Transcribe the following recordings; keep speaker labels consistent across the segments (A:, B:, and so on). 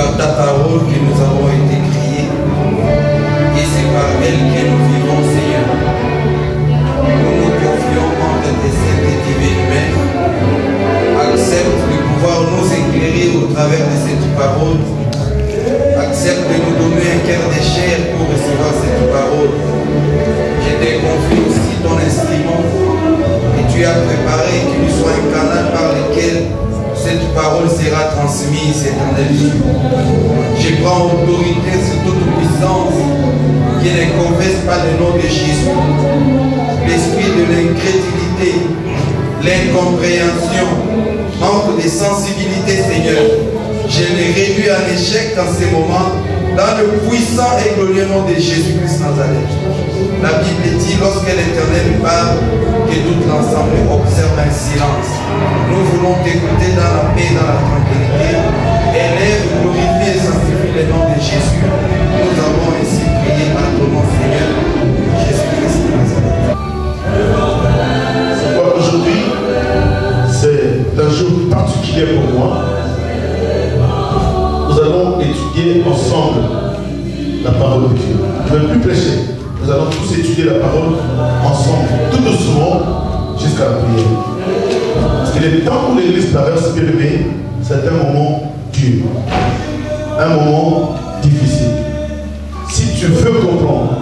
A: par ta parole que nous avons été créés et c'est par elle que nous vivons, Seigneur. Nous nous confions entre tes saintes et divines mains. Accepte de pouvoir nous éclairer au travers de cette parole. Accepte de nous donner un cœur de chair pour recevoir cette parole. Je te confie aussi ton instrument et tu as préparé qu'il soit un canal par lequel cette parole sera transmise, éternellement. Je prends autorité sur toute puissance qui ne confesse pas le nom de Jésus. L'esprit de l'incrédulité, l'incompréhension, manque de sensibilité, Seigneur. Je l'ai réduit en échec en ces moments, dans le puissant et glorieux nom de Jésus-Christ Nazareth. La Bible dit, lorsque l'Éternel parle, que tout l'ensemble observe un silence. Nous voulons t'écouter dans la paix, dans la tranquillité. Élève, glorifie et sanctifie le nom de Jésus. Nous avons ainsi prié à ton nom, Seigneur, Jésus-Christ Nazareth.
B: Aujourd'hui, c'est un jour particulier pour moi. Nous allons étudier ensemble la parole de Dieu. Je ne vais plus prêcher. Nous allons tous étudier la parole ensemble, tout doucement, jusqu'à la prière. Parce que les temps où l'Église traverse, bien aimé, c'est un moment dur, un moment difficile. Si tu veux comprendre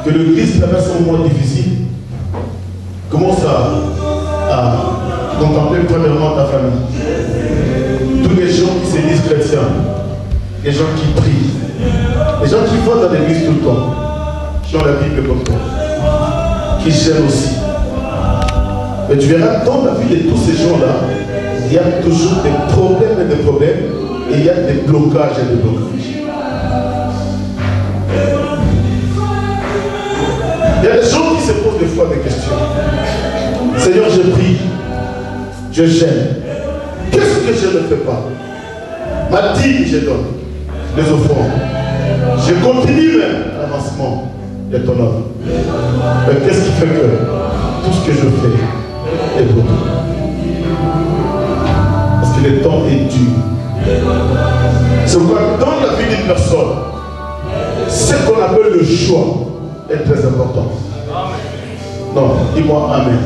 B: que l'Église traverse un moment difficile, commence à contempler premièrement ta famille. Tous les gens qui se disent chrétiens, les gens qui prient, les gens qui vont dans l'église tout le temps, qui ont la Bible comme toi, qui gênent aussi. Mais tu verras, dans la vie de tous ces gens-là, il y a toujours des problèmes et des problèmes, et il y a des blocages et des blocages. Il y a des gens qui se posent des fois des questions. Seigneur, je prie, je gêne. Qu'est-ce que je ne fais pas? Ma dîme, je donne. Les offrandes. Je continue même l'avancement de ton œuvre. Mais qu'est-ce qui fait que tout ce que je fais est pour toi? Parce que le temps est dur. C'est pourquoi dans la vie d'une personne, ce qu'on appelle le choix est très important. Non, dis-moi Amen.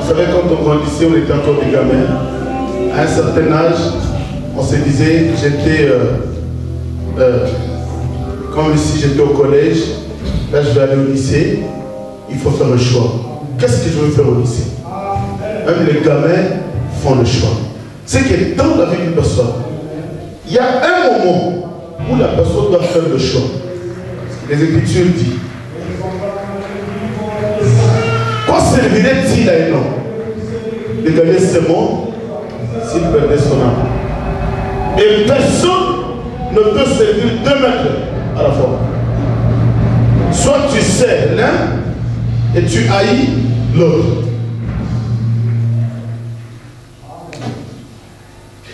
B: Vous savez, quand on grandissait, on était encore des gamins. À un certain âge, on se disait, j'étais comme si j'étais au collège, là je vais aller au lycée, il faut faire le choix. Qu'est-ce que je veux faire au lycée? Même les gamins font le choix. C'est que dans la vie d'une personne, il y a un moment où la personne doit faire le choix. Les Écritures disent, quoi servirait-il à un homme de gagner ce monde s'il perdait son âme? Et personne ne peut servir deux maîtres à la fois. Soit tu sers l'un et tu haïs l'autre.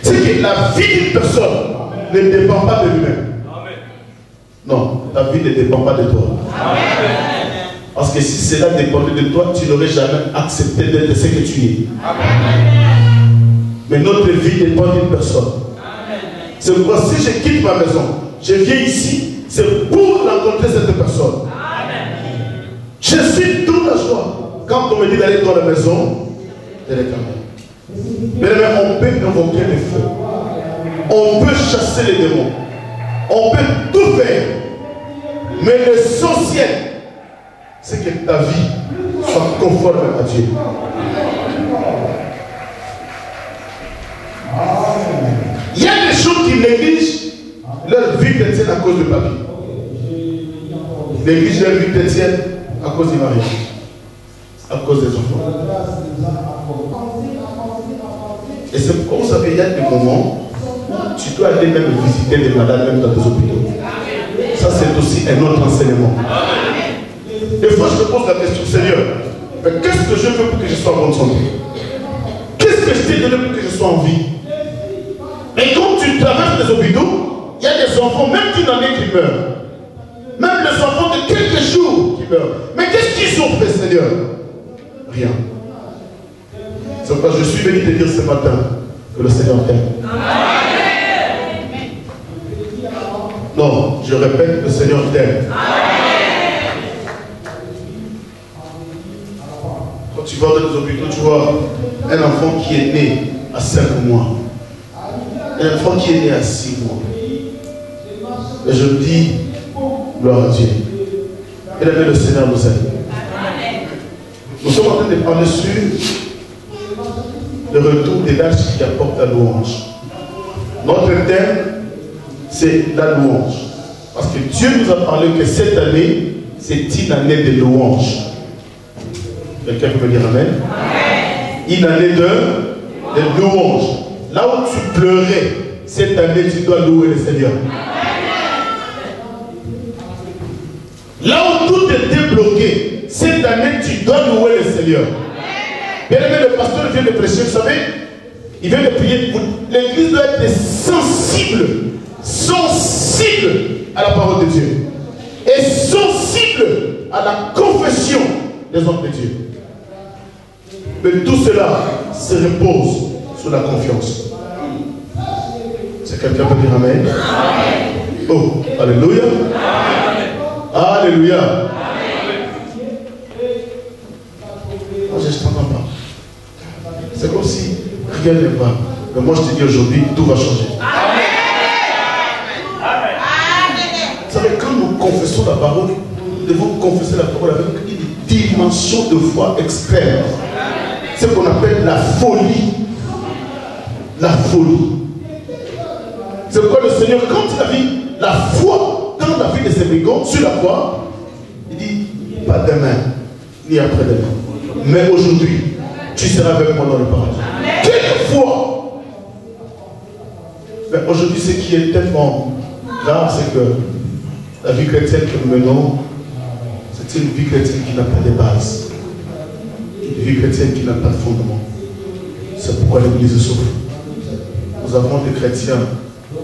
B: C'est que la vie d'une personne ne dépend pas de lui-même. Non, ta vie ne dépend pas de toi. Parce que si cela dépendait de toi, tu n'aurais jamais accepté d'être ce que tu es. Mais notre vie dépend d'une personne. C'est pourquoi si je quitte ma maison, je viens ici, c'est pour rencontrer cette personne. Je suis toute la joie. Quand on me dit d'aller dans la maison de l'Éternel. Mais on peut invoquer les feux. On peut chasser les démons. On peut tout faire. Mais l'essentiel, c'est que ta vie soit conforme à Dieu. Il y a des gens qui négligent leur vie chrétienne à cause du papier. Ils négligent leur vie chrétienne à cause du mariage, à cause des enfants. Et c'est pourquoi vous savez, il y a des moments où tu dois aller même visiter des malades, même dans des hôpitaux. Ça, c'est aussi un autre enseignement. Des fois, je me pose la question, Seigneur, mais qu'est-ce que je veux pour que je sois en bonne santé? Qu'est-ce que je t'ai donné pour que je sois en vie? Et quand tu traverses les hôpitaux, il y a des enfants, même qui n'en est qui meurent. Même les enfants de quelques jours qui meurent. Mais qu'est-ce qu'ils ont fait, Seigneur? Rien. C'est pourquoi je suis venu te dire ce matin que le Seigneur t'aime. Non, je répète, le Seigneur t'aime. Quand tu vas dans les hôpitaux, tu vois un enfant qui est né à 5 mois. Un enfant qui est né à 6 mois. Et je me dis, gloire à Dieu. Et le Seigneur nous aime. Nous sommes en train de parler sur le retour des vaches qui apportent la louange. Notre thème, c'est la louange. Parce que Dieu nous a parlé que cette année, c'est une année de louange. Quelqu'un peut me dire amen? Une année de louange. Là où tu pleurais, cette année, tu dois louer le Seigneur. Là où tout était bloqué, cette année, tu dois louer le Seigneur. Bien aimé, le pasteur vient de prêcher, vous savez, il vient de prier. L'église doit être sensible à la parole de Dieu. Et sensible à la confession des hommes de Dieu. Mais tout cela se repose sur la confiance. C'est quelqu'un peut dire amen? Oh, alléluia. Alléluia. Moi, je ne t'entends pas. C'est comme si rien n'est pas. Mais moi, je te dis aujourd'hui, tout va changer. Vous savez, quand nous confessons la parole, nous devons confesser la parole avec une dimension de foi extrême. C'est ce qu'on appelle la folie. La folie. C'est pourquoi le Seigneur, quand il a vu la foi dans la vie de ses brigands sur la croix, il dit, pas demain, ni après-demain, mais aujourd'hui, tu seras avec moi dans le paradis. Quelle foi! Mais aujourd'hui, ce qui est tellement grave, c'est que la vie chrétienne que nous menons, c'est une vie chrétienne qui n'a pas de base. Une vie chrétienne qui n'a pas de fondement. C'est pourquoi l'Église souffre. Nous avons des chrétiens,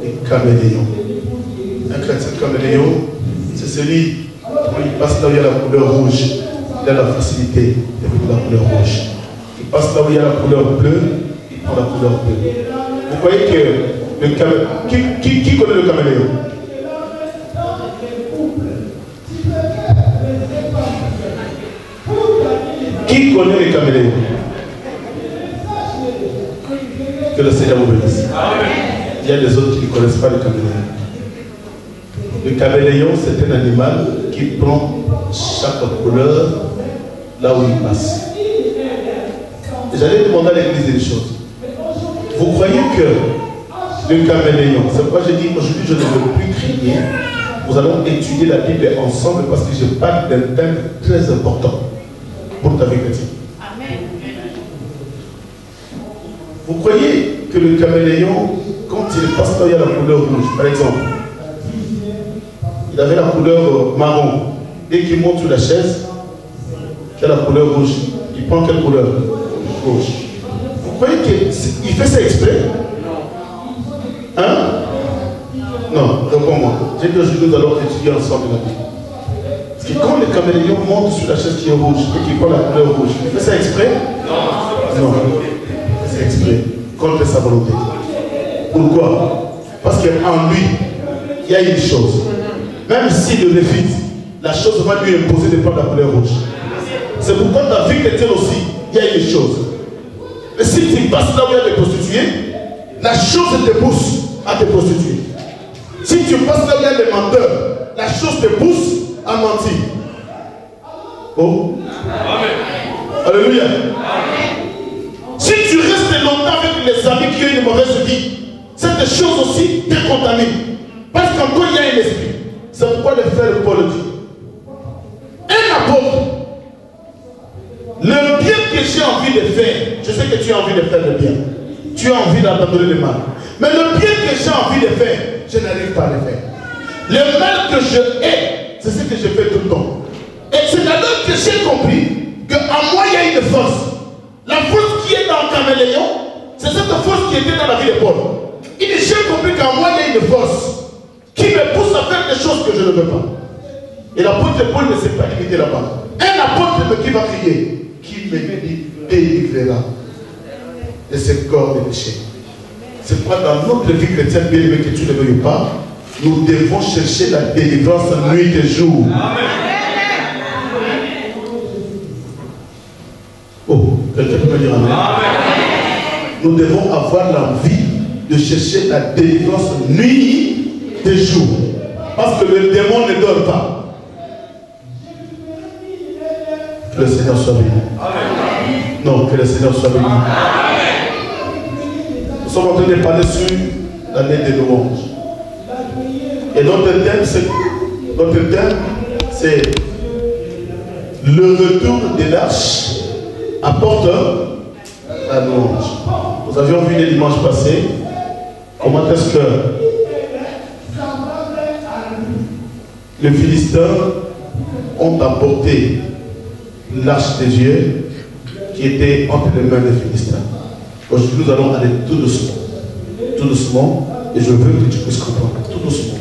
B: des caméléons. Un chrétien caméléon, c'est celui, quand il passe là où il y a la couleur rouge, il a la facilité de prendre la couleur rouge. Il passe là où il y a la couleur bleue, il prend la couleur bleue. Vous voyez que le caméléon, qui connaît le caméléon? Qui connaît les caméléons? Que le Seigneur vous bénisse. Il y a des autres qui ne connaissent pas le caméléon. Le caméléon, c'est un animal qui prend chaque couleur là où il passe. Et j'allais demander à l'église des choses. Vous croyez que le caméléon, c'est pourquoi j'ai dit aujourd'hui je ne veux plus crier. Nous allons étudier la Bible ensemble parce que je parle d'un thème très important pour ta vie chrétienne. Vous croyez que le caméléon, quand il passe là, il y a la couleur rouge, par exemple, il avait la couleur marron. Dès qu'il monte sur la chaise, il y a la couleur rouge. Il prend quelle couleur? Rouge. Vous croyez qu'il fait ça exprès? Hein? Non, réponds-moi. J'ai dit aujourd'hui nous allons étudier ensemble la Bible. Parce que quand le caméléon monte sur la chaise qui est rouge et qu'il prend la couleur rouge, il fait ça exprès? Non. C'est exprès. Contre sa volonté. Pourquoi? Parce qu'en lui, il y a une chose. Même s'il le refuse, la chose va lui imposer de prendre la couleur rouge. C'est pourquoi dans la vie chrétienne aussi, il y a une chose. Mais si tu passes là où il y a des prostituées, la chose te pousse à te prostituer. Si tu passes là où il y a des menteurs, la chose te pousse à mentir. Oh. Amen. Alléluia. Amen. Si tu restes longtemps avec les amis qui ont une mauvaise vie, cette chose aussi te contamine. Parce qu'encore il y a un esprit. C'est pourquoi le frère Paul dit, un apôtre, le bien que j'ai envie de faire, je sais que tu as envie de faire le bien, tu as envie d'abandonner le mal, mais le bien que j'ai envie de faire, je n'arrive pas à le faire. Le mal que je hais, c'est ce que je fais tout le temps. Et c'est alors que j'ai compris qu'en moi il y a une force. La force qui est dans le caméléon, c'est cette force qui était dans la vie de Paul. Il dit, j'ai compris qu'en moi il y a une force qui me pousse à faire des choses que je ne veux pas. Et l'apôtre Paul ne s'est pas limité là-bas. Un apôtre qui va crier, qui me délivrera de ce corps de péché. C'est pourquoi dans notre vie chrétienne, bien aimé que tu ne veuilles pas, nous devons chercher la délivrance nuit et jour.
C: Amen.
B: Oh, quelqu'un peut me dire amen. Nous devons avoir l'envie de chercher la délivrance nuit et jour. Parce que le démon ne dort pas. Que le Seigneur soit béni. Non, que le Seigneur soit béni. Nous sommes en train de parler sur l'année des louanges. Et notre thème, c'est le retour de l'arche apporte la louange. Nous avions vu les dimanches passés comment est-ce que les Philistins ont apporté l'arche des dieux qui était entre les mains des Philistins. Aujourd'hui, nous allons aller tout doucement, et je veux que tu puisses comprendre, tout doucement.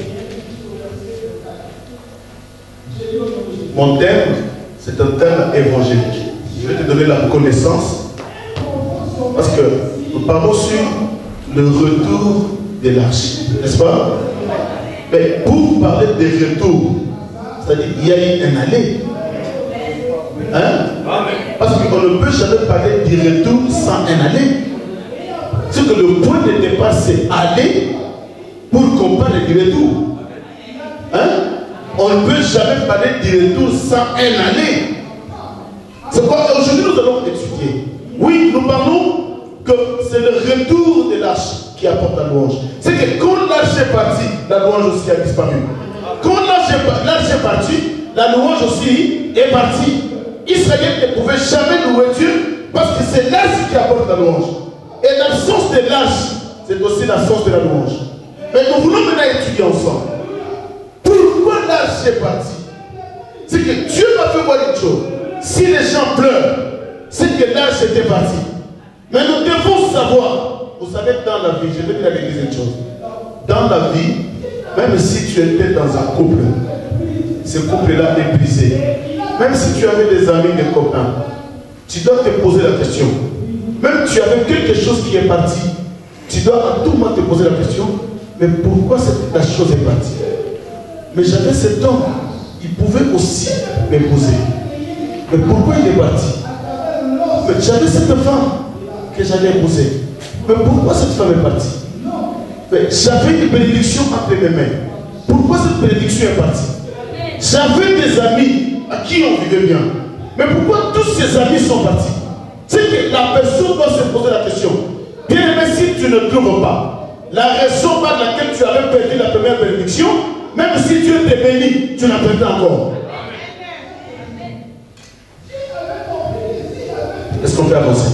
B: Mon thème, c'est un thème évangélique. Je vais te donner la connaissance, parce que nous parlons sur le retour de l'arche, n'est-ce pas? Mais pour parler des retours, c'est-à-dire qu'il y a eu un aller. Hein? Parce qu'on ne peut jamais parler du retour sans un aller. C'est que le point de départ, c'est aller pour qu'on parle du retour. Hein? On ne peut jamais parler du retour sans un aller. C'est quoi aujourd'hui nous allons étudier. Oui, nous parlons que c'est le retour de l'arche qui apporte la louange. C'est que quand l'arche est partie, la louange aussi a disparu. Quand l'arche est partie, la louange aussi est partie. Israël ne pouvait jamais louer Dieu parce que c'est l'arche qui apporte la louange. Et l'absence de l'arche, c'est aussi l'absence de la louange. Mais nous voulons maintenant étudier ensemble. Pourquoi l'arche est partie? C'est que Dieu m'a fait voir une chose. Si les gens pleurent, c'est que l'arche était partie. Mais nous devons savoir, vous savez, dans la vie, je vais dire à l'église une chose. Dans la vie, même si tu étais dans un couple, ce couple-là est brisé. Même si tu avais des amis, des copains, tu dois te poser la question. Même si tu avais quelque chose qui est parti, tu dois à tout moment te poser la question, mais pourquoi la chose est partie? Mais j'avais cet homme, il pouvait aussi m'épouser. Mais pourquoi il est parti? Mais j'avais cette femme que j'allais épouser. Mais pourquoi cette femme est partie? Mais j'avais une bénédiction entre mes mains. Pourquoi cette bénédiction est partie? J'avais des amis à qui on vivait bien. Mais pourquoi tous ces amis sont partis? C'est que la personne doit se poser la question. Bien aimé, si tu ne trouves pas la raison par laquelle tu avais perdu la première bénédiction, même si Dieu t'est béni, tu l'as perdu encore. Est-ce qu'on peut avancer?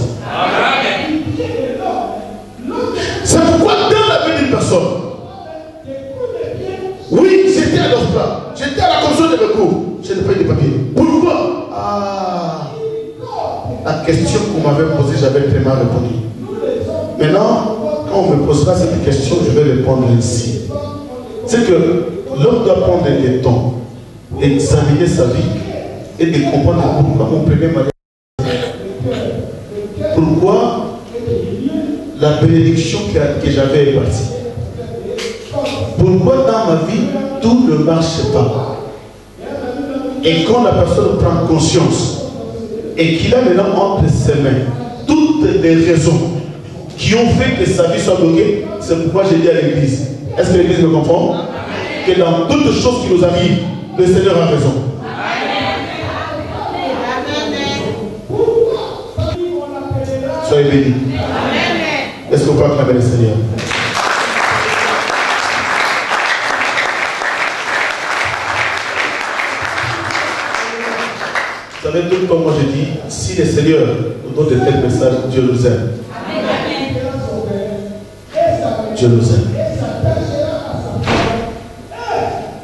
B: C'est pourquoi dans la vie d'une personne, oui, j'étais à l'OFPRA, j'étais à la commission de recours, je n'ai pas eu de papier. Pourquoi? La question qu'on m'avait posée, j'avais très mal répondu. Maintenant, quand on me posera cette question, je vais répondre ainsi. C'est que l'homme doit prendre le temps d'examiner sa vie et de comprendre pourquoi mon premier mariage. Pourquoi la bénédiction que j'avais est partie. Pourquoi dans ma vie, tout ne marche pas. Et quand la personne prend conscience et qu'il a maintenant entre ses mains toutes les raisons qui ont fait que sa vie soit bloquée, c'est pourquoi j'ai dit à l'église. Est-ce que l'église me comprend? Que dans toutes les choses qui nous arrivent, le Seigneur a raison. Soyez bénis. Est-ce qu'on peut acclamer le Seigneur? Vous savez, tout comme moi je dis, si le Seigneur nous donne de tels messages, Dieu nous aime. Dieu nous aime.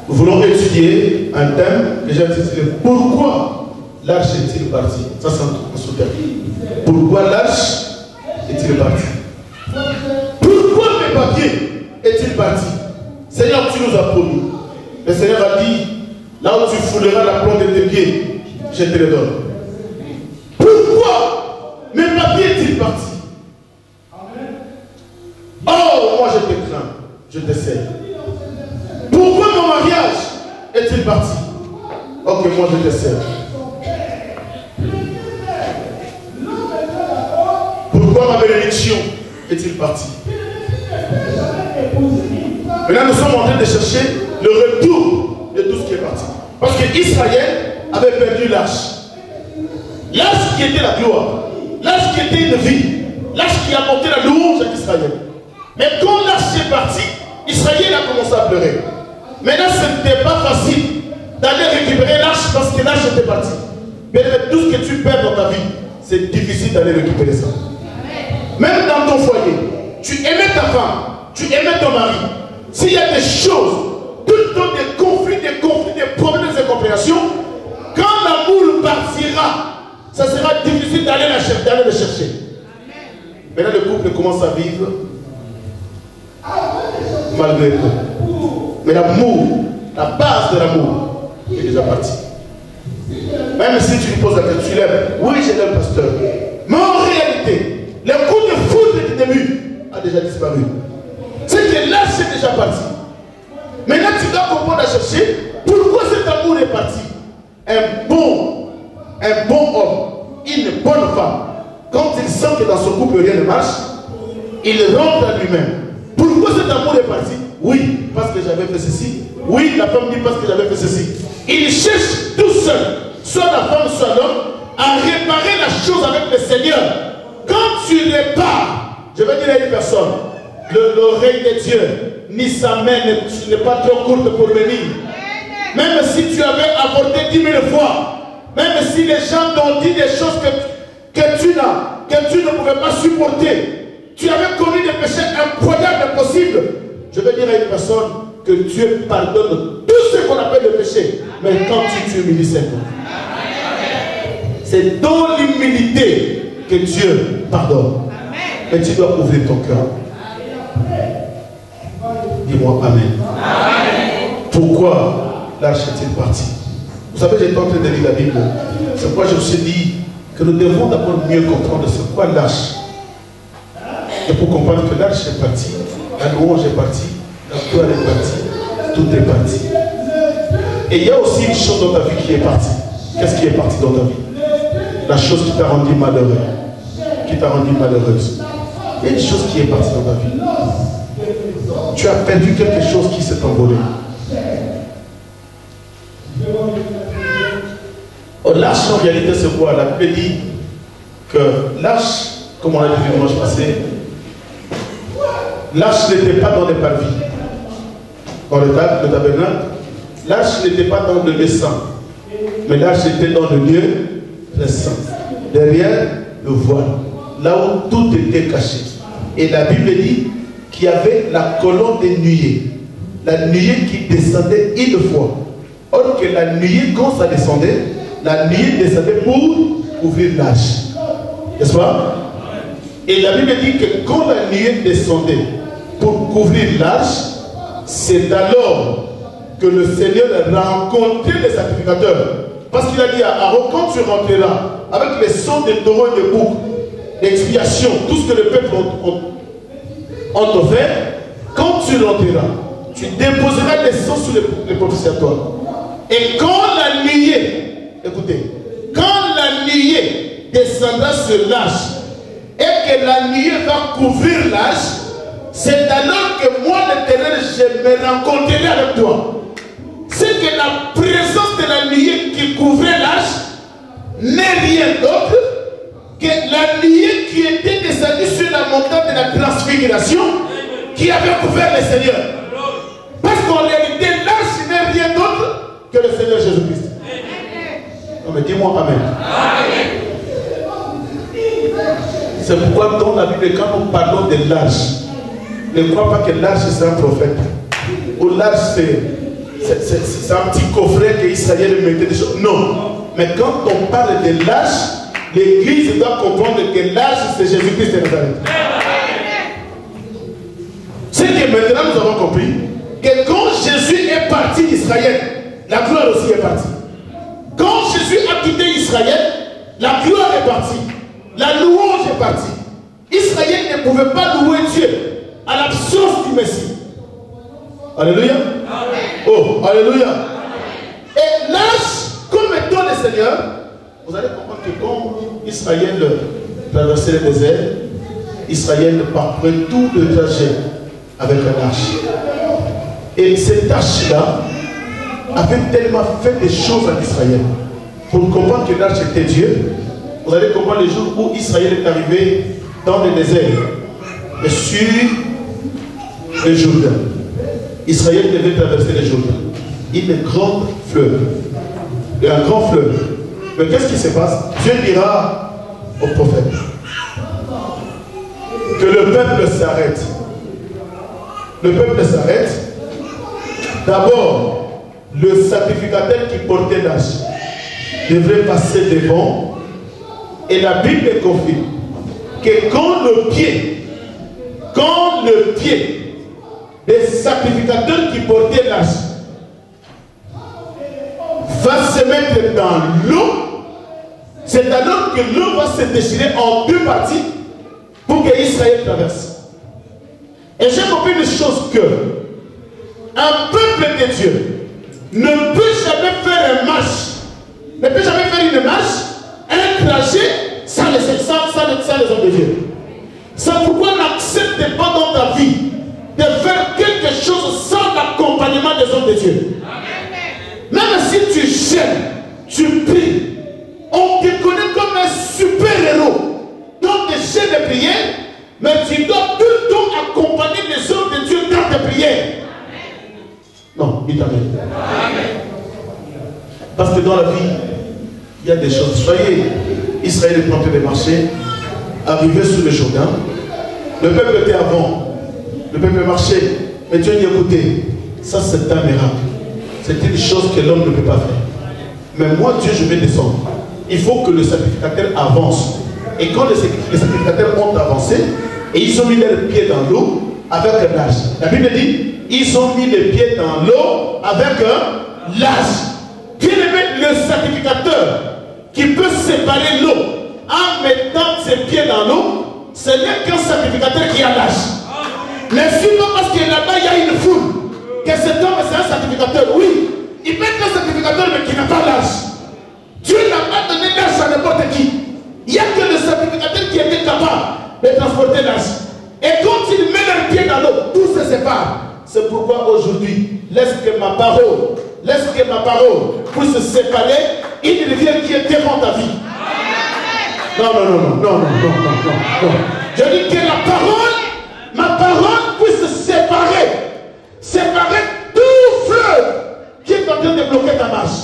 B: Nous voulons étudier un thème que j'ai intitulé pourquoi l'arche est-il partie? Ça c'est un sous-thème. Pourquoi l'arche est-il parti? Pourquoi mes papiers est-il parti? Seigneur, tu nous as promis. Le Seigneur a dit, là où tu fouleras la plante de tes pieds, je te le donne. Pourquoi mes papiers est-il parti? Oh, moi je te crains, je te sais. parti. Ok, moi je te sers. Pourquoi ma bénédiction est-il parti? Maintenant, nous sommes en train de chercher le retour de tout ce qui est parti. Parce qu'Israël avait perdu l'arche. L'arche qui était la gloire. L'arche qui était une vie. L'arche qui apportait la louange à Israël. Mais quand l'arche est partie, Israël a commencé à pleurer. Maintenant, ce n'était pas facile d'aller récupérer l'arche parce que l'arche était partie. Mais tout ce que tu perds dans ta vie, c'est difficile d'aller récupérer ça. Même dans ton foyer, tu aimais ta femme, tu aimais ton mari. S'il y a des choses, tout le temps des conflits, des problèmes, des incompréhensions, quand l'amour partira, ça sera difficile d'aller le chercher. Maintenant, le couple commence à vivre malgré tout. Mais l'amour, la base de l'amour, est déjà partie. Même si tu lui poses la question, tu l'aimes. Oui, je l'aime, pasteur. Mais en réalité, le coup de foudre du début a déjà disparu. C'est que là, c'est déjà parti. Maintenant, tu dois comprendre à chercher pourquoi cet amour est parti. Un bon homme, une bonne femme, quand il sent que dans son couple rien ne marche, il rentre à lui-même. Pourquoi cet amour est parti? Oui, parce que j'avais fait ceci. Oui, la femme dit parce que j'avais fait ceci. Il cherche tout seul, soit la femme, soit l'homme, à réparer la chose avec le Seigneur. Quand tu répares, je vais dire à une personne, l'oreille de Dieu, ni sa main n'est pas trop courte pour venir. Même si tu avais avorté 10 000 fois, même si les gens t'ont dit des choses que tu ne pouvais pas supporter, tu avais commis des péchés incroyables, impossibles, je vais dire à une personne que Dieu pardonne tout ce qu'on appelle le péché, mais quand tu t'humilies simplement. C'est dans l'humilité que Dieu pardonne. Mais tu dois ouvrir ton cœur. Dis-moi Amen. Pourquoi l'arche est-il partie? Vous savez, j'étais en train de lire la Bible. C'est pourquoi je me suis dit que nous devons d'abord mieux comprendre ce qu'est l'arche. Et pour comprendre que l'arche est partie, la louange est partie, la gloire est partie, tout est parti. Et il y a aussi une chose dans ta vie qui est partie. Qu'est-ce qui est parti dans ta vie? La chose qui t'a rendu malheureux, qui t'a rendu malheureuse. Il y a une chose qui est partie dans ta vie. Tu as perdu quelque chose qui s'est envolé. L'arche en réalité c'est quoi? La Bible dit que l'arche, comme on l'a dit dimanche passé, l'arche n'était pas dans les parvis, dans le tabernacle. L'arche n'était pas dans le lieu saint, mais l'arche était dans le lieu très saint, derrière le voile, là où tout était caché. Et la Bible dit qu'il y avait la colonne des nuées, la nuée qui descendait une fois. Or que la nuée, quand ça descendait, la nuée descendait pour couvrir l'arche. N'est-ce pas? Et la Bible dit que quand la nuée descendait pour couvrir l'arche, c'est alors que le Seigneur rencontrait les sacrificateurs. Parce qu'il a dit à Aaron, quand tu rentreras avec les sons de taureaux et de boucs, l'expiation, tout ce que le peuple ont offert, quand tu rentreras, tu déposeras les sons sur les propitiatoires. Et quand la nuée, écoutez, quand la nuée descendra sur l'arche et que la nuée va couvrir l'arche, c'est alors que moi, l'Éternel, je me rencontrerai avec toi. C'est que la présence de la nuée qui couvrait l'arche n'est rien d'autre que la nuée qui était descendue sur la montagne de la transfiguration qui avait couvert le Seigneur. Parce qu'en réalité, l'arche n'est rien d'autre que le Seigneur Jésus-Christ. Non mais dis-moi Amen. C'est pourquoi dans la Bible, quand nous parlons de l'arche, ne crois pas que l'arche c'est un prophète. Ou l'arche c'est un petit coffret que Israël mettait des choses. Non. Mais quand on parle de l'arche, l'Église doit comprendre que l'arche c'est Jésus-Christ de Nazareth. C'est que maintenant nous avons compris que quand Jésus est parti d'Israël, la gloire aussi est partie. Quand Jésus a quitté Israël, la gloire est partie. La louange est partie. Israël ne pouvait pas louer Dieu à l'absence du Messie. Alléluia. Oh, alléluia. Seigneur, vous allez comprendre que quand Israël traversait le désert, Israël parcourait tout le trajet avec un arche. Et cette arche-là avait tellement fait des choses en Israël. Pour comprendre que l'arche était Dieu, vous allez comprendre le jour où Israël est arrivé dans le désert et sur le Jourdain. Israël devait traverser le Jourdain. Une grande fleuve. Et un grand fleuve. Mais qu'est-ce qui se passe? Dieu dira au prophète que le peuple s'arrête. Le peuple s'arrête. D'abord, le sacrificateur qui portait l'arche devrait passer devant. Et la Bible confirme que quand le pied des sacrificateurs qui portaient l'arche va se mettre dans l'eau, c'est alors que l'eau va se déchirer en deux parties pour que Israël traverse. Et j'ai compris une chose que un peuple de Dieu ne peut jamais faire une marche, un trajet sans les hommes de Dieu. C'est pourquoi n'accepte pas dans ta vie de faire quelque chose sans l'accompagnement des hommes de Dieu. Même si tu gênes, tu pries, on te connaît comme un super-héros. Donc tu gênes de prier, mais tu dois tout le temps accompagner les hommes de Dieu dans tes prières. Non, dites amen. Parce que dans la vie, il y a des choses. Voyez, Israël est en train de marcher, arrivé sur le Jourdain. Le peuple était avant. Le peuple marchait. Mais Dieu dit, écoutez, ça c'est un miracle. C'est une chose que l'homme ne peut pas faire. Mais moi, Dieu, je vais descendre. Il faut que le sacrificateur avance. Et quand les sacrificateurs ont avancé, et ils ont mis leurs pieds dans l'eau avec un lâche. La Bible dit, ils ont mis les pieds dans l'eau avec un lâche. Bien aimé, le sacrificateur qui peut séparer l'eau en mettant ses pieds dans l'eau, ce n'est qu'un sacrificateur qui a l'âge. Mais si pas parce que là-bas il y a une foule, que cet homme c'est un sacrificateur, oui, il peut être un sacrificateur mais qui n'a pas l'âge. Dieu n'a pas donné l'âge à n'importe qui. Il n'y a que le sacrificateur qui était capable de transporter l'âge. Et quand il met le pied dans l'eau, tout se sépare. C'est pourquoi aujourd'hui, laisse que ma parole puisse se séparer une rivière qui est devant ta vie. Non. Je dis que ma parole puisse séparer tout fleuve qui est en train de bloquer ta marche.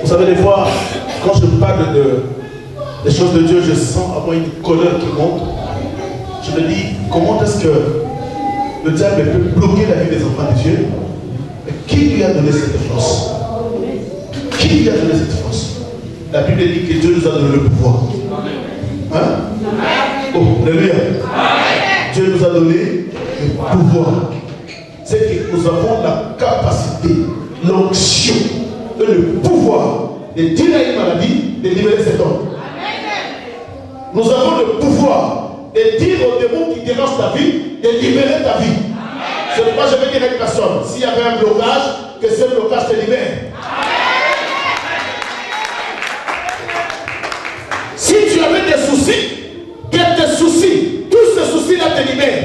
B: Vous savez, des fois, quand je parle des choses de Dieu, je sens à moi une colère qui monte. Je me dis, comment est-ce que le diable peut bloquer la vie des enfants de Dieu? Mais qui lui a donné cette force? Qui lui a donné cette force? La Bible dit que Dieu nous a donné le pouvoir. Hein? Oh, alléluia. Dieu nous a donné le pouvoir. C'est que nous avons la capacité, l'onction et le pouvoir de dire à une maladie de libérer cet homme. Nous avons le pouvoir de dire aux démons qui dérangent ta vie de libérer ta vie. C'est pourquoi je vais dire à une personne, s'il y avait un blocage, que ce blocage te libère. Si tu avais des soucis, que tes soucis, tous ces soucis-là te libèrent.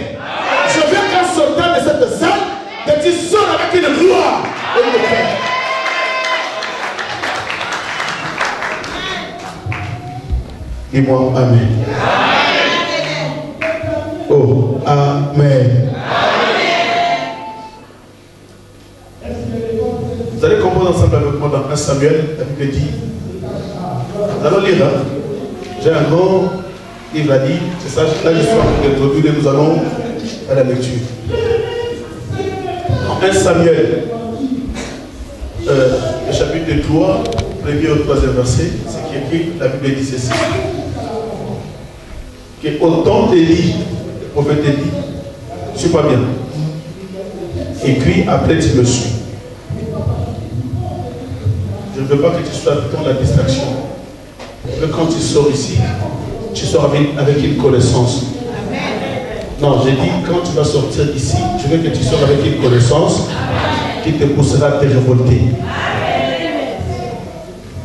B: Je veux qu'en sortant de cette salle, que tu sors avec une gloire et une paix. Dis-moi Amen. Oh, Amen. Vous allez comprendre ensemble avec moi dans 1 Samuel, la Bible dit, nous allons lire, hein? J'ai un grand livre à lire, c'est ça, là l'histoire d'introduire, nous allons à la lecture. Dans 1 Samuel, le chapitre 3, premier au 3e verset, c'est qui est écrit, la Bible dit ceci. Qu'au temps d'Élie, le prophète Élie, je ne suis pas bien. Écrit, après tu me suis. Je ne veux pas que tu sois dans la distraction. Que quand tu sors ici, tu sors avec une connaissance. Non, j'ai dit, quand tu vas sortir d'ici, je veux que tu sors avec une connaissance qui te poussera à te révolter.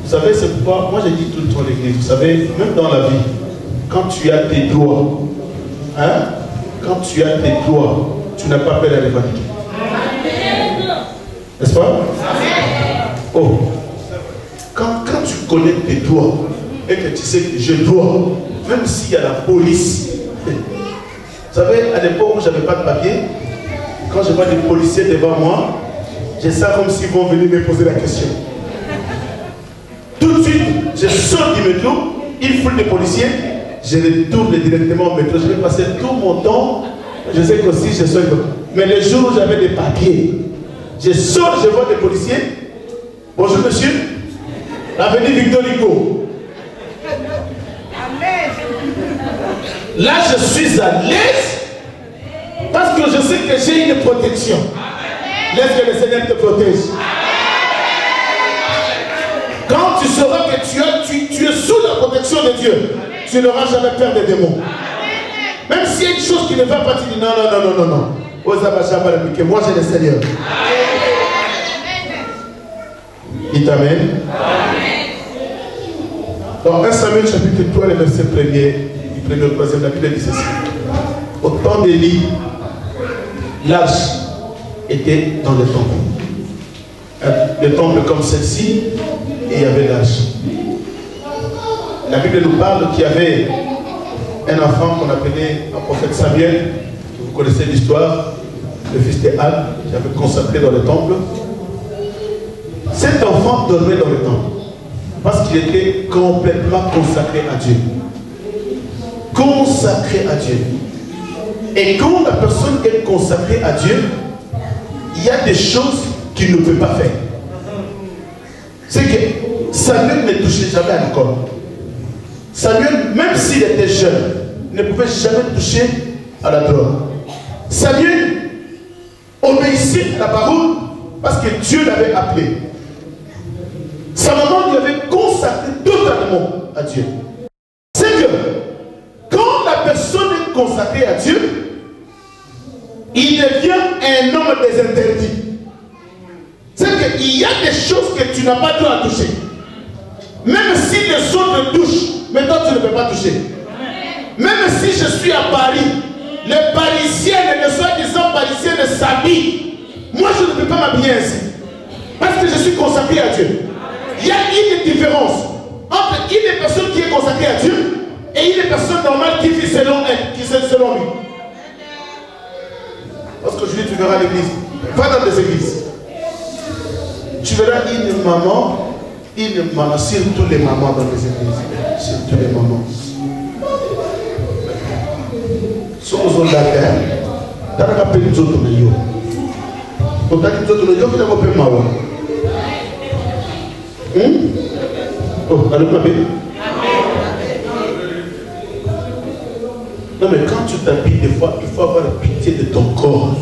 B: Vous savez, c'est pourquoi, moi j'ai dit tout le temps à l'église, vous savez, même dans la vie, quand tu as tes droits, hein, quand tu as tes droits, tu n'as pas peur à les valider. N'est-ce pas? Oh, quand tu connais tes droits et que tu sais que je dois, même s'il y a la police, vous savez, à l'époque où je n'avais pas de papier, quand je vois des policiers devant moi, j'ai ça comme s'ils vont venir me poser la question. Tout de suite, je sors du métro, il foule des policiers, je retourne directement au métro, je vais passer tout mon temps, je sais qu'aussi je sors. Mais les jours où j'avais des papiers, je sors, je vois des policiers. Bonjour monsieur, l'avenue Victor Hugo. Là je suis à l'aise parce que je sais que j'ai une protection. Laisse que le Seigneur te protège. Quand tu sauras que tu es sous la protection de Dieu, tu n'auras jamais peur des démons. Même s'il y a une chose qui ne va pas, tu dis non. Moi j'ai le Seigneur. Dites Amen. Dans 1 Samuel chapitre 3, le verset 1er, du 1er au 3e, la Bible dit ceci. Au temps d'Élie, l'arche était dans le temple. Le temple comme celle-ci, et il y avait l'arche. La Bible nous parle qu'il y avait un enfant qu'on appelait un prophète Samuel. Vous connaissez l'histoire, le fils d'Anne, qui avait consacré dans le temple. Cet enfant dormait dans le temple parce qu'il était complètement consacré à Dieu. Consacré à Dieu. Et quand la personne est consacrée à Dieu, il y a des choses qu'il ne peut pas faire. C'est que Samuel ne touchait jamais à l'école. Samuel, même s'il était jeune, ne pouvait jamais toucher à la drogue. Samuel obéissait à la parole parce que Dieu l'avait appelé. Sa maman lui avait consacré totalement à Dieu. C'est que quand la personne est consacrée à Dieu, il devient un homme des interdits. C'est qu'il y a des choses que tu n'as pas droit à toucher. Même si les autres touchent, mais toi tu ne peux pas toucher. Même si je suis à Paris, les Parisiens, les soi-disant Parisiens s'habillent. Moi je ne peux pas m'habiller ainsi. Parce que je suis consacré à Dieu. Il y a une différence entre une personne qui est consacrée à Dieu et une personne normale qui vit selon elle, qui vit selon lui. Parce qu'aujourd'hui tu verras l'église. Va dans des églises. Tu verras une maman, surtout les mamans dans les églises. Surtout les mamans. Somos on d'accord. T'as pas appelé nous autres meilleurs. On t'a dit nous autres meilleurs, tu n'as pas appelé maman. Oh, allez m'appeler. Non mais quand tu t'habilles des fois, il faut avoir pitié de ton corps.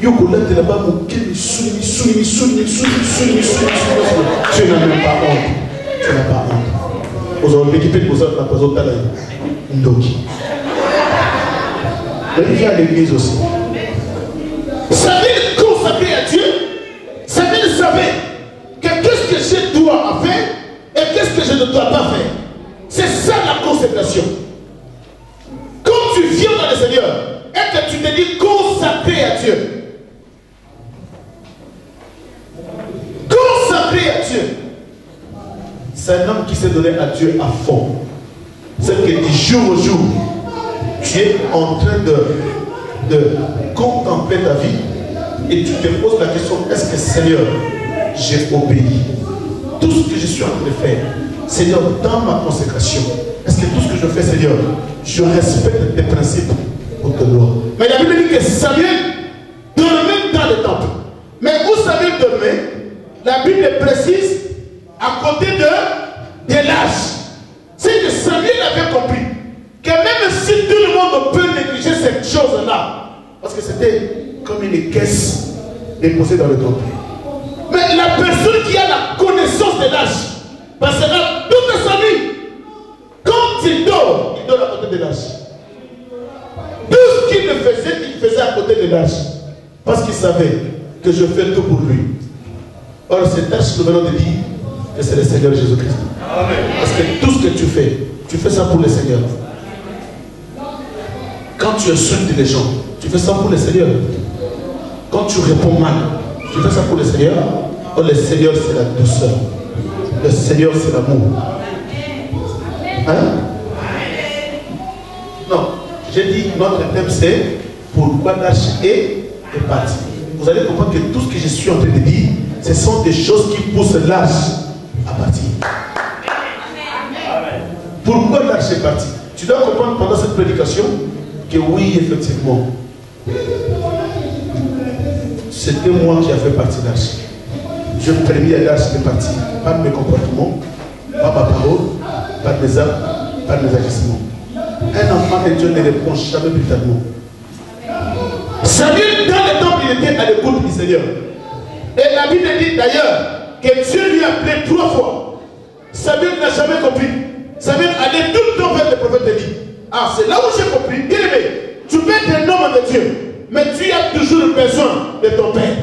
B: Yokola, tu n'as pas mon cœur, souni. Tu n'as même pas honte. Tu n'as pas honte. Aujourd'hui, l'équipe de la personne là, Ndoki. Mais viens à l'église aussi. Samuel consacré à Dieu, Samuel savait que qu'est-ce que je dois faire et qu'est-ce que je ne dois pas faire. C'est ça la consécration. Quand tu viens dans le Seigneur et que tu te dis consacré à Dieu, consacré à Dieu, c'est un homme qui s'est donné à Dieu à fond. C'est que du jour au jour, tu es en train de contempler ta vie et tu te poses la question, est-ce que Seigneur, j'ai obéi tout ce que je suis en train de faire, Seigneur, dans ma consécration, est-ce que tout ce que je fais, Seigneur, je respecte tes principes pour te gloire? Mais la Bible dit que Samuel dormait dans le temple. Mais où Samuel dormait, la Bible précise à côté de l'âge. C'est que Samuel avait compris que même si tout le monde peut négliger cette chose-là, parce que c'était comme une caisse déposée dans le temple. Mais la personne qui a la connaissance de l'âge passera toute sa vie. Quand il dort à côté de l'âge. il faisait à côté de l'arche. Parce qu'il savait que je fais tout pour lui. Or, cette arche, nous venons de dire que c'est le Seigneur Jésus-Christ. Parce que tout ce que tu fais ça pour le Seigneur. Quand tu insultes les gens, tu fais ça pour le Seigneur. Quand tu réponds mal, tu fais ça pour le Seigneur. Or, le Seigneur, c'est la douceur. Le Seigneur, c'est l'amour. Hein? Non, j'ai dit, notre thème, c'est pourquoi l'arche est partie. Vous allez comprendre que tout ce que je suis en train de dire, ce sont des choses qui poussent l'arche à partir. Pourquoi l'arche est partie? Tu dois comprendre pendant cette prédication que oui, effectivement, c'était moi qui a fait partie de l'arche. Je me permis à l'arche de partir. Pas de mes comportements, pas ma parole, pas de mes actes, pas de mes agissements. Un enfant de Dieu ne répond jamais brutalement. Samuel, dans le temple, il était à l'écoute du Seigneur. Et la Bible dit d'ailleurs que Dieu lui a appelé 3 fois. Samuel n'a jamais compris. Samuel allait tout le temps vers le prophète Élie. Ah, c'est là où j'ai compris. Bien aimé, tu peux être un homme de Dieu, mais tu as toujours besoin de ton père.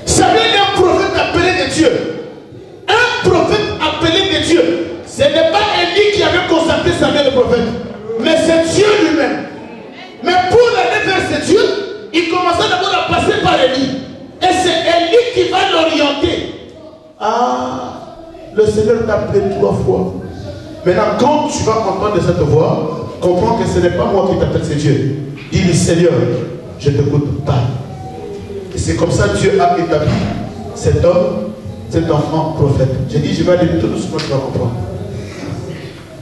B: Samuel est un prophète appelé de Dieu. Un prophète appelé de Dieu. Ce n'est pas Élie qui avait consacré Samuel le prophète, mais c'est Dieu lui-même. Mais pour aller vers ce Dieu, il commençait d'abord à passer par Élie. Et c'est Élie qui va l'orienter. Ah, le Seigneur t'a appelé 3 fois. Maintenant, quand tu vas entendre cette voix, comprends que ce n'est pas moi qui t'appelle, c'est Dieu. Dis-lui, Seigneur, je ne t'écoute pas. Et c'est comme ça que Dieu a établi cet homme, cet enfant prophète. J'ai dit, je vais aller tout doucement, tu vas comprendre.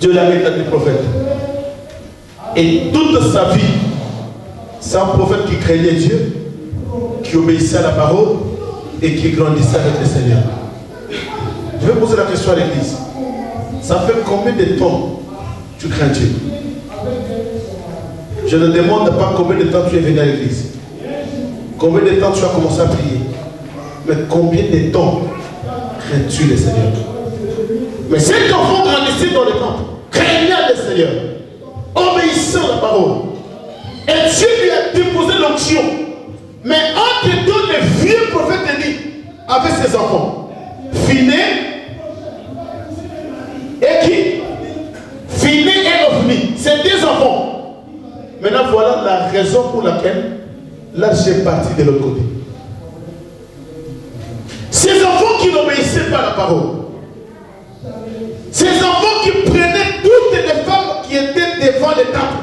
B: Dieu l'a établi prophète. Et toute sa vie, c'est un prophète qui craignait Dieu, qui obéissait à la parole et qui grandissait avec le Seigneur. Je vais poser la question à l'église. Ça fait combien de temps tu crains Dieu? Je ne demande pas combien de temps tu es venu à l'église. Combien de temps tu as commencé à prier. Mais combien de temps crains-tu le Seigneur? Mais cet enfant grandissait dans le temple, craignant le Seigneur, obéissant à la parole. Et Dieu lui a déposé l'onction. Mais entre deux, le vieux prophète Élie avec ses enfants, Phiné et qui? Phiné et Ophni, c'est 2 enfants. Maintenant, voilà la raison pour laquelle l'arche est partie de l'autre côté. Ces enfants qui n'obéissaient pas à la parole, ces enfants qui prenaient toutes les femmes qui étaient devant le temple,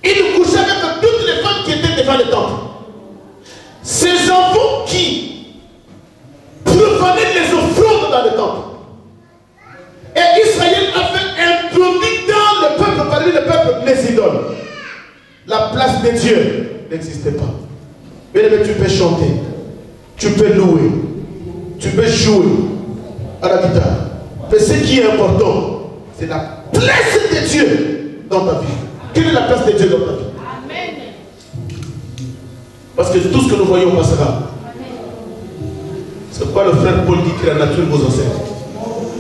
B: ils couchaient avec toutes les femmes qui étaient devant le temple. Ces enfants qui profanaient les offrandes dans le temple. Et Israël avait introduit dans le peuple, parmi le peuple, les idoles. La place de Dieu n'existait pas. Mais tu peux chanter, tu peux louer, tu peux jouer à la guitare. Mais ce qui est important, c'est la place de Dieu dans ta vie. Quelle est la place de Dieu dans ta vie? Amen. Parce que tout ce que nous voyons passera. C'est quoi le frère Paul dit que la nature vous enseigne?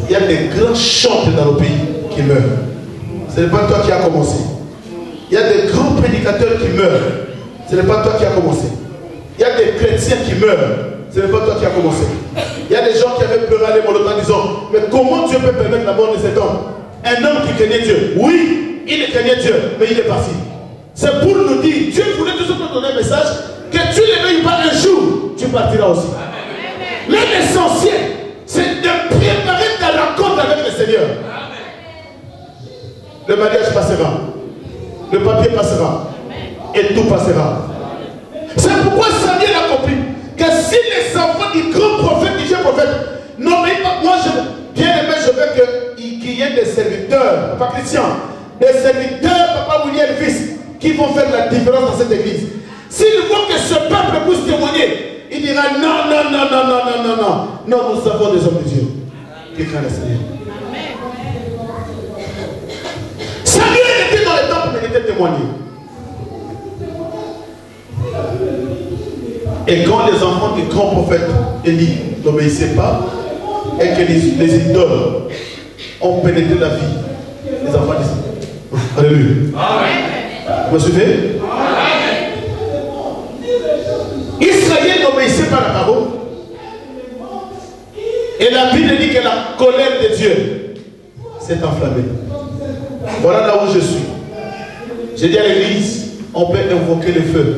B: Il y a des grands chantres dans nos pays qui meurent. Ce n'est pas toi qui as commencé. Il y a des grands prédicateurs qui meurent. Ce n'est pas toi qui as commencé. Il y a des chrétiens qui meurent. Ce n'est pas toi qui as commencé. Il y a des gens qui avaient pleuré à l'émole en disant, mais comment Dieu peut permettre la mort de cet homme? Un homme qui craignait Dieu. Oui, il craignait Dieu, mais il est parti. C'est pour nous dire, Dieu voulait toujours te donner un message, que tu ne veuilles pas un jour, tu partiras aussi. Mais l'essentiel, c'est de préparer ta rencontre avec le Seigneur. Le mariage passera. Le papier passera. Et tout passera. C'est pourquoi Samuel a compris que si les enfants du grand prophète, du jeune prophète, n'obéissent pas, moi, bien aimé, je veux qu'il y ait des serviteurs, papa Christian, des serviteurs, papa William fils, qui vont faire la différence dans cette église. S'ils voient que ce peuple puisse témoigner, il dira non, non, non, non, non, non, non, non. Non, nous avons des hommes de Dieu qui craignent le Seigneur. Samuel était dans le temple, mais il était témoigné. Et quand les enfants du grand prophète Élie n'obéissaient pas, et que les idoles ont pénétré la vie, les enfants disaient, Alléluia. Vous me suivez? Israël n'obéissait pas à la parole. Et la Bible dit que la colère de Dieu s'est enflammée. Voilà là où je suis. J'ai dit à l'église, on peut invoquer le feu.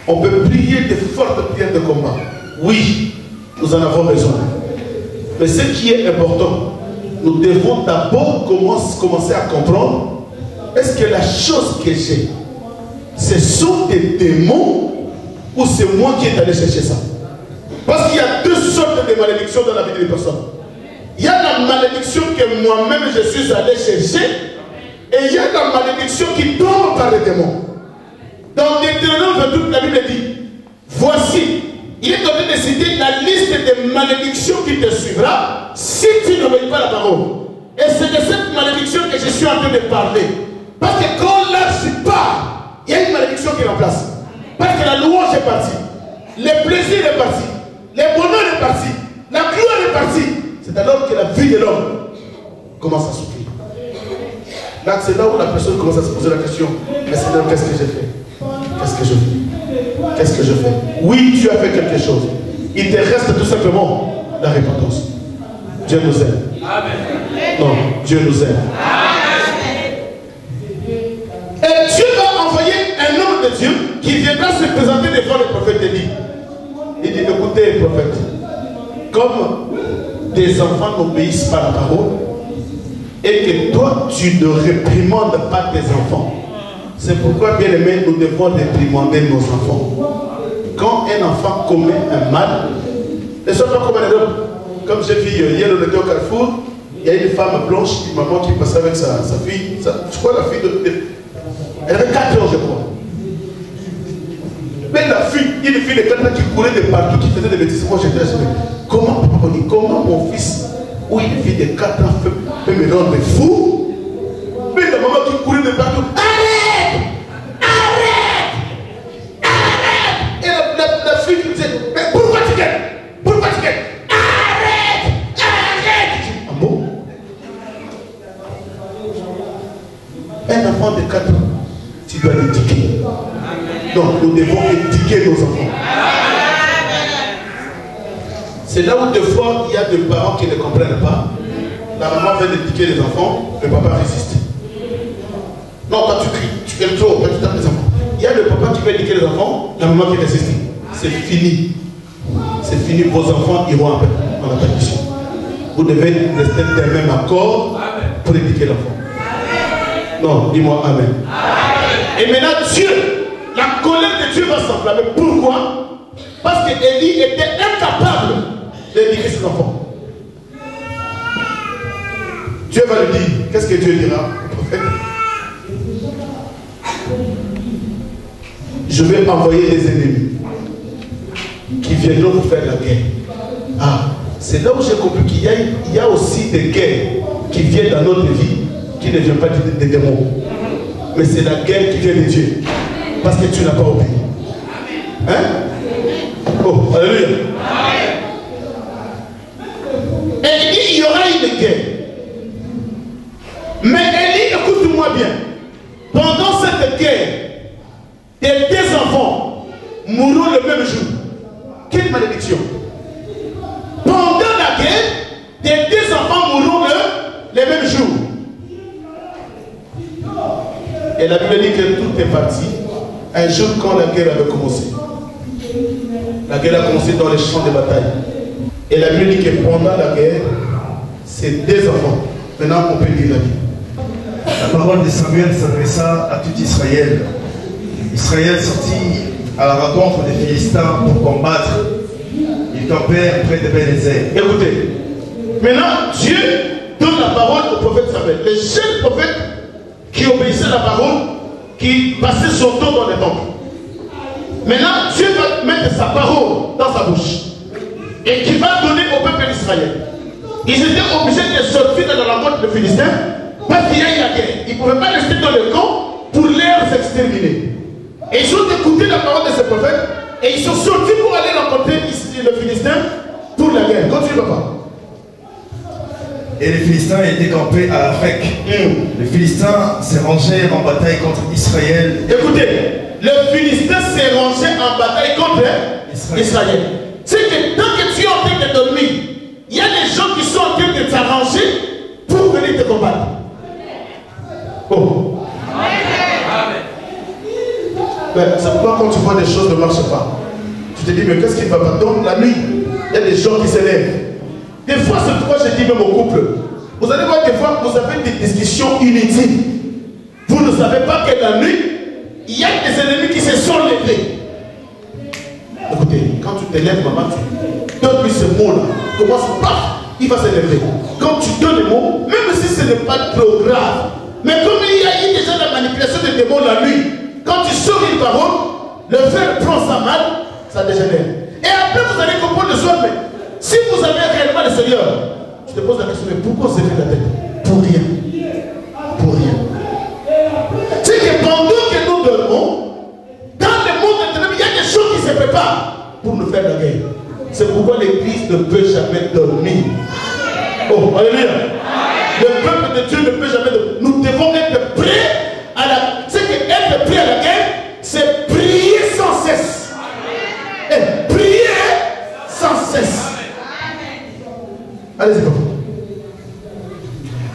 B: On peut prier de fortes prières de combat. Oui, nous en avons besoin. Mais ce qui est important, nous devons d'abord commencer à comprendre, est-ce que la chose que j'ai, ce sont des démons ou c'est moi qui est allé chercher ça? Parce qu'il y a deux sortes de malédictions dans la vie des personnes. Il y a la malédiction que moi-même je suis allé chercher, et il y a la malédiction qui tombe par les démons. Dans Deutéronome 22, la Bible dit, voici, il est donné de citer la liste des malédictions qui te suivra si tu n'obéis pas la parole. Et c'est de cette malédiction que je suis en train de parler. Parce que quand l'arche part, il y a une malédiction qui remplace. Parce que la louange est partie, le plaisir est parti, le bonheur est parti, la gloire est partie. C'est alors que la vie de l'homme commence à souffrir. Là, c'est là où la personne commence à se poser la question, mais Seigneur, qu'est-ce que j'ai fait? Qu'est-ce que je fais? Qu'est-ce que je fais? Oui, tu as fait quelque chose. Il te reste tout simplement la repentance. Dieu nous aime. Amen. Non, Dieu nous aime. Amen. Et Dieu va envoyer un homme de Dieu qui viendra se présenter devant le prophète Élie. Il dit, écoutez, prophète, comme tes enfants n'obéissent pas à la parole, et que toi, tu ne réprimandes pas tes enfants. C'est pourquoi, bien aimé, nous devons réprimander nos enfants. Quand un enfant commet un mal, ne sois pas comme un homme. Comme j'ai vu hier, on était au Carrefour, il y a une femme blanche, une maman qui passait avec sa fille, je crois la fille elle avait 4 ans, je crois. Mais la fille, une fille de 4 ans qui courait de partout, qui faisait des bêtises. Moi j'étais là, comment mon fils, ou une fille de 4 ans peut me rendre fou? Mais la maman qui courait de partout, arrête! Arrête! Arrête! Et la fille qui disait, mais pourquoi tu gagnes? Pourquoi tu gagnes? Arrête! Arrête! Ah bon? Un enfant de 4 ans, tu dois l'éduquer. Donc nous devons éduquer nos enfants. C'est là où des fois il y a des parents qui ne comprennent pas. La maman veut éduquer les enfants, le papa résiste. Non, quand tu cries, tu aimes trop, quand tu tapes les enfants. Il y a le papa qui veut éduquer les enfants, la maman qui résiste. C'est fini. C'est fini, vos enfants iront en la perdition. Vous devez rester d'un même accord pour éduquer l'enfant. Non, dis-moi Amen. Et maintenant Dieu, la colère de Dieu va s'enflammer. Pourquoi? Parce que Élie était incapable d'éduquer ses enfants. Dieu va lui dire, qu'est-ce que Dieu dira au prophète? Je vais envoyer des ennemis qui viendront vous faire la guerre. Ah, c'est là où j'ai compris qu'il y a aussi des guerres qui viennent dans notre vie, qui ne viennent pas des démons. Mais c'est la guerre qui vient de Dieu. Parce que tu n'as pas obéi. Hein? Oh, alléluia. Et il y aura une guerre. Mais Élie, écoute-moi bien. Pendant cette guerre, tes 2 enfants mourront le même jour. Quelle malédiction! Pendant la guerre, tes 2 enfants mourront le même jour. Et la Bible dit que tout est parti un jour quand la guerre avait commencé. La guerre a commencé dans les champs de bataille. Et la Bible dit que pendant la guerre, ces 2 enfants, maintenant on peut dire la vie.
C: La parole de Samuel s'adressa à tout Israël. Israël sortit à la rencontre des Philistins pour combattre. Ils campèrent près de Bénézer.
B: Écoutez, maintenant Dieu donne la parole au prophète Samuel. Le seul prophète qui obéissait à la parole, qui passait son temps dans les temples. Maintenant, Dieu va mettre sa parole dans sa bouche et qui va donner au peuple d'Israël. Ils étaient obligés de sortir de la rencontre des Philistins parce qu'il y a eu la guerre. Ils ne pouvaient pas rester dans le camp pour les exterminer. Et ils ont écouté la parole de ce prophète et ils sont sortis pour aller rencontrer les Philistins pour la guerre. Continue, papa.
C: Et les Philistins étaient campés à Afek. Les Philistins se rangèrent en bataille contre Israël.
B: Écoutez, les Philistins se rangeaient en bataille contre Israël. C'est que tant que tu es en train de dormir, il y a des gens qui sont en train de s'arranger pour venir te combattre. Oh. Ben, c'est pourquoi quand tu vois des choses ne marchent pas, tu te dis, mais qu'est-ce qui ne va pas? Donc la nuit, il y a des gens qui s'élèvent. Des fois, c'est pourquoi je dis même au couple, vous allez voir des fois, vous avez des discussions inutiles. Vous ne savez pas que la nuit, il y a des ennemis qui se sont levés. Écoutez, quand tu te lèves, maman, tu donnes lui ce mot-là. Commence pas, il va se lever. Quand tu donnes le mot, même si ce n'est pas trop grave, mais comme il y a eu déjà la manipulation des démons la nuit, quand tu sors une parole, le fer prend sa mal, ça dégénère. Et après, vous allez comprendre le soir, mais si vous avez réellement le Seigneur, je te pose la question, mais pourquoi vous avez fait la tête? Pour rien. Pour rien. C'est que pendant que nous dormons, dans le monde intérieur, il y a des choses qui se préparent pour nous faire la guerre. C'est pourquoi l'Église ne peut jamais dormir. Oh, alléluia. Le peuple de Dieu ne peut jamais dormir. Nous devons être prêts à la... C'est que être prêt à la guerre, c'est prier sans cesse. Et prier sans cesse. Allez-y, papa.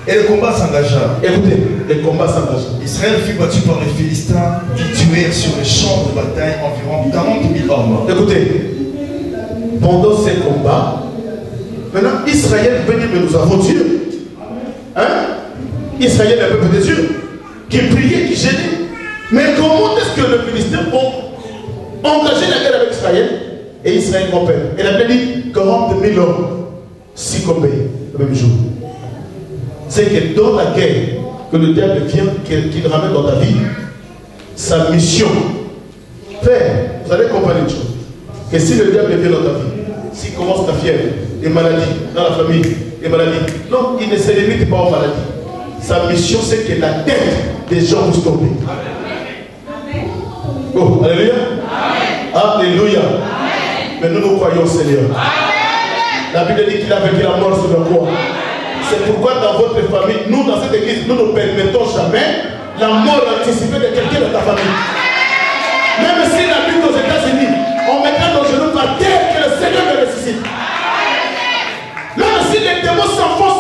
C: Et le combat s'engagea.
B: Écoutez, le combat s'engagea.
C: Israël fut battu par les Philistins qui tuèrent sur le champ de bataille environ 40 000 hommes.
B: Écoutez, pendant ces combats, maintenant Israël veut dire, mais nous avons Dieu. Hein? Israël est un peuple de Dieu qui priait, qui gênait. Mais comment est-ce que les Philistins ont engagé la guerre avec Israël et Israël va perdre? Et la Bible dit 40 000 hommes succombaient le même jour. C'est que dans la guerre que le diable vient, qu'il ramène dans ta vie, sa mission, frère, vous allez comprendre une chose, que si le diable vient dans ta vie, s'il commence ta fièvre, des maladies dans la famille, des maladies, non, il ne se limite pas aux maladies. Sa mission, c'est que la tête des gens vous tomber. Oh, alléluia. Alléluia. Mais nous nous croyons au Seigneur. La Bible dit qu'il a vaincu la mort sur la croix. C'est pourquoi dans votre famille, nous dans cette église, nous ne permettons jamais la mort anticipée de quelqu'un de ta famille. Même si la lutte aux États-Unis, on mettra nos genoux par terre que le Seigneur le ressuscite. Même si les démons s'enfoncent